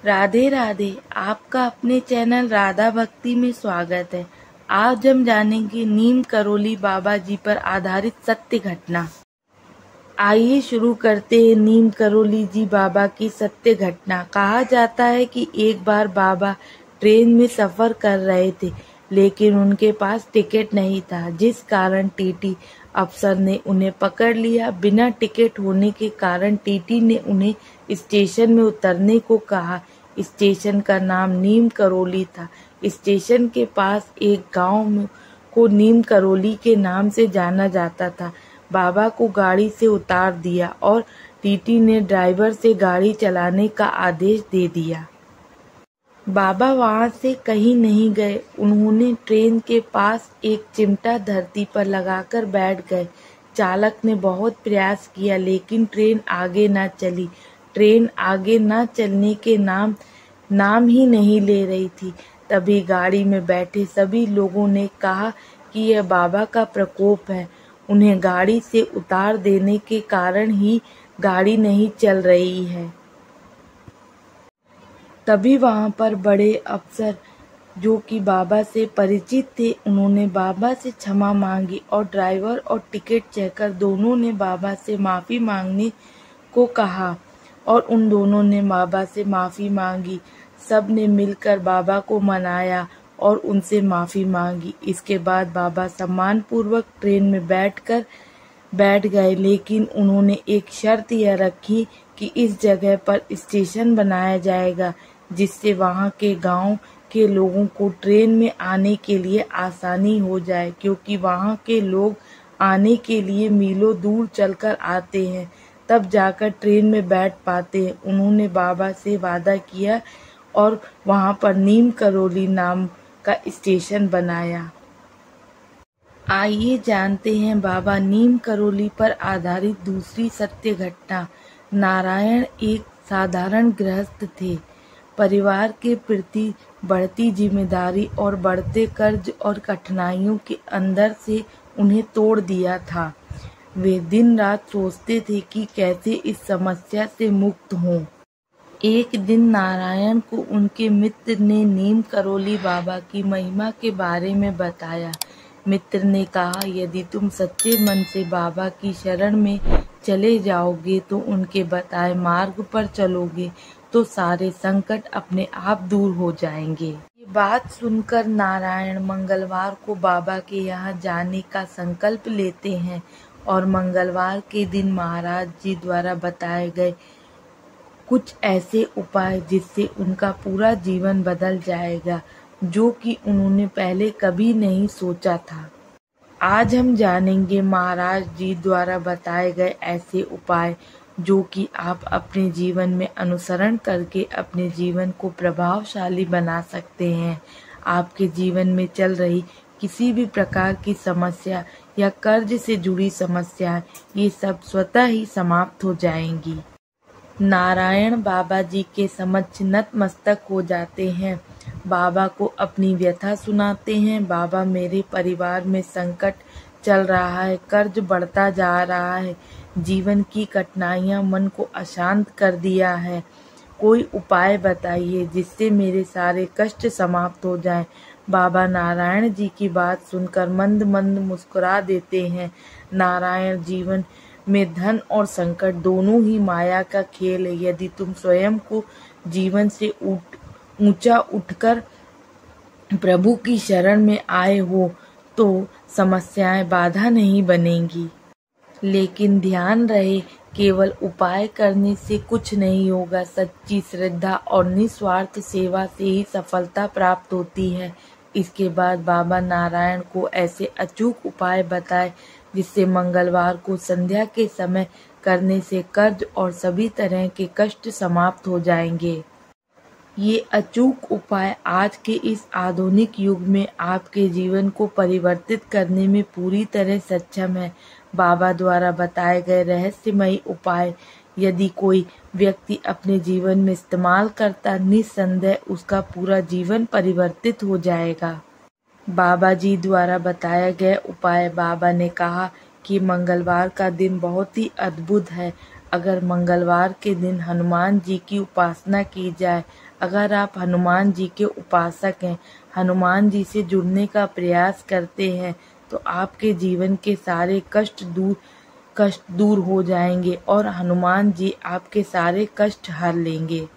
राधे राधे। आपका अपने चैनल राधा भक्ति में स्वागत है। आज हम जानेंगे नीम करोली बाबा जी पर आधारित सत्य घटना। आइए शुरू करते हैं नीम करोली जी बाबा की सत्य घटना। कहा जाता है कि एक बार बाबा ट्रेन में सफर कर रहे थे, लेकिन उनके पास टिकट नहीं था, जिस कारण टीटी अफसर ने उन्हें पकड़ लिया। बिना टिकट होने के कारण टीटी ने उन्हें स्टेशन में उतरने को कहा। स्टेशन का नाम नीम करोली था। स्टेशन के पास एक गांव को नीम करोली के नाम से जाना जाता था। बाबा को गाड़ी से उतार दिया और टीटी ने ड्राइवर से गाड़ी चलाने का आदेश दे दिया। बाबा वहां से कहीं नहीं गए। उन्होंने ट्रेन के पास एक चिमटा धरती पर लगाकर बैठ गए। चालक ने बहुत प्रयास किया, लेकिन ट्रेन आगे न चली। ट्रेन आगे न चलने के नाम ही नहीं ले रही थी। तभी गाड़ी में बैठे सभी लोगों ने कहा कि यह बाबा का प्रकोप है। उन्हें गाड़ी से उतार देने के कारण ही गाड़ी नहीं चल रही है। तभी वहां पर बड़े अफसर जो कि बाबा से परिचित थे, उन्होंने बाबा से क्षमा मांगी और ड्राइवर और टिकट चेकर दोनों ने बाबा से माफी मांगने को कहा और उन दोनों ने बाबा से माफी मांगी। सब ने मिलकर बाबा को मनाया और उनसे माफी मांगी। इसके बाद बाबा सम्मान पूर्वक ट्रेन में बैठ गए, लेकिन उन्होंने एक शर्त यह रखी कि इस जगह पर स्टेशन बनाया जाएगा, जिससे वहां के गांव के लोगों को ट्रेन में आने के लिए आसानी हो जाए, क्योंकि वहां के लोग आने के लिए मीलों दूर चलकर आते हैं, तब जाकर ट्रेन में बैठ पाते हैं। उन्होंने बाबा से वादा किया और वहां पर नीम करोली नाम का स्टेशन बनाया। आइए जानते हैं बाबा नीम करोली पर आधारित दूसरी सत्य घटना। नारायण एक साधारण गृहस्थ थे। परिवार के प्रति बढ़ती जिम्मेदारी और बढ़ते कर्ज और कठिनाइयों के अंदर से उन्हें तोड़ दिया था। वे दिन रात सोचते थे कि कैसे इस समस्या से मुक्त हों। एक दिन नारायण को उनके मित्र ने नीम करोली बाबा की महिमा के बारे में बताया। मित्र ने कहा, यदि तुम सच्चे मन से बाबा की शरण में चले जाओगे तो उनके बताए मार्ग पर चलोगे तो सारे संकट अपने आप दूर हो जाएंगे। ये बात सुनकर नारायण मंगलवार को बाबा के यहाँ जाने का संकल्प लेते हैं और मंगलवार के दिन महाराज जी द्वारा बताए गए कुछ ऐसे उपाय जिससे उनका पूरा जीवन बदल जाएगा, जो कि उन्होंने पहले कभी नहीं सोचा था। आज हम जानेंगे महाराज जी द्वारा बताए गए ऐसे उपाय जो कि आप अपने जीवन में अनुसरण करके अपने जीवन को प्रभावशाली बना सकते हैं। आपके जीवन में चल रही किसी भी प्रकार की समस्या या कर्ज से जुड़ी समस्याएं, ये सब स्वतः ही समाप्त हो जाएंगी। नारायण बाबा जी के समक्ष नतमस्तक हो जाते हैं। बाबा को अपनी व्यथा सुनाते हैं। बाबा, मेरे परिवार में संकट चल रहा है, कर्ज बढ़ता जा रहा है, जीवन की कठिनाइयां मन को अशांत कर दिया है। कोई उपाय बताइए जिससे मेरे सारे कष्ट समाप्त हो जाएं। बाबा नारायण जी की बात सुनकर मंद मंद मुस्कुरा देते हैं। नारायण, जीवन में धन और संकट दोनों ही माया का खेल है। यदि तुम स्वयं को जीवन से ऊंचा उठकर प्रभु की शरण में आए हो तो समस्याएं बाधा नहीं बनेंगी। लेकिन ध्यान रहे, केवल उपाय करने से कुछ नहीं होगा। सच्ची श्रद्धा और निस्वार्थ सेवा से ही सफलता प्राप्त होती है। इसके बाद बाबा नारायण को ऐसे अचूक उपाय बताए जिससे मंगलवार को संध्या के समय करने से कर्ज और सभी तरह के कष्ट समाप्त हो जाएंगे। ये अचूक उपाय आज के इस आधुनिक युग में आपके जीवन को परिवर्तित करने में पूरी तरह सक्षम है। बाबा द्वारा बताए गए रहस्यमयी उपाय यदि कोई व्यक्ति अपने जीवन में इस्तेमाल करता, निस्संदेह उसका पूरा जीवन परिवर्तित हो जाएगा। बाबा जी द्वारा बताया गया उपाय। बाबा ने कहा कि मंगलवार का दिन बहुत ही अद्भुत है। अगर मंगलवार के दिन हनुमान जी की उपासना की जाए, अगर आप हनुमान जी के उपासक हैं, हनुमान जी से जुड़ने का प्रयास करते हैं, तो आपके जीवन के सारे कष्ट दूर हो जाएंगे और हनुमान जी आपके सारे कष्ट हर लेंगे।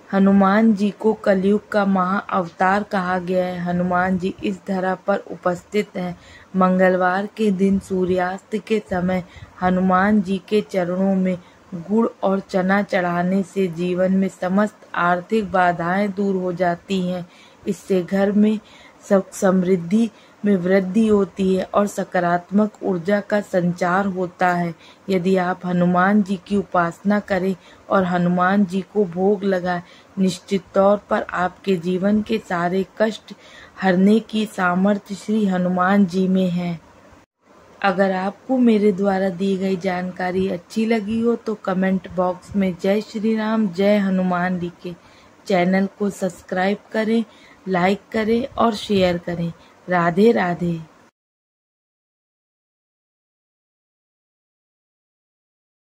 हनुमान जी को कलयुग का महा अवतार कहा गया है। हनुमान जी इस धरा पर उपस्थित हैं। मंगलवार के दिन सूर्यास्त के समय हनुमान जी के चरणों में गुड़ और चना चढ़ाने से जीवन में समस्त आर्थिक बाधाएं दूर हो जाती हैं। इससे घर में समृद्धि में वृद्धि होती है और सकारात्मक ऊर्जा का संचार होता है। यदि आप हनुमान जी की उपासना करें और हनुमान जी को भोग लगाएं, निश्चित तौर पर आपके जीवन के सारे कष्ट हरने की सामर्थ्य श्री हनुमान जी में है। अगर आपको मेरे द्वारा दी गई जानकारी अच्छी लगी हो तो कमेंट बॉक्स में जय श्री राम, जय हनुमान लिखें। चैनल को सब्सक्राइब करें, लाइक करें और शेयर करें। राधे राधे।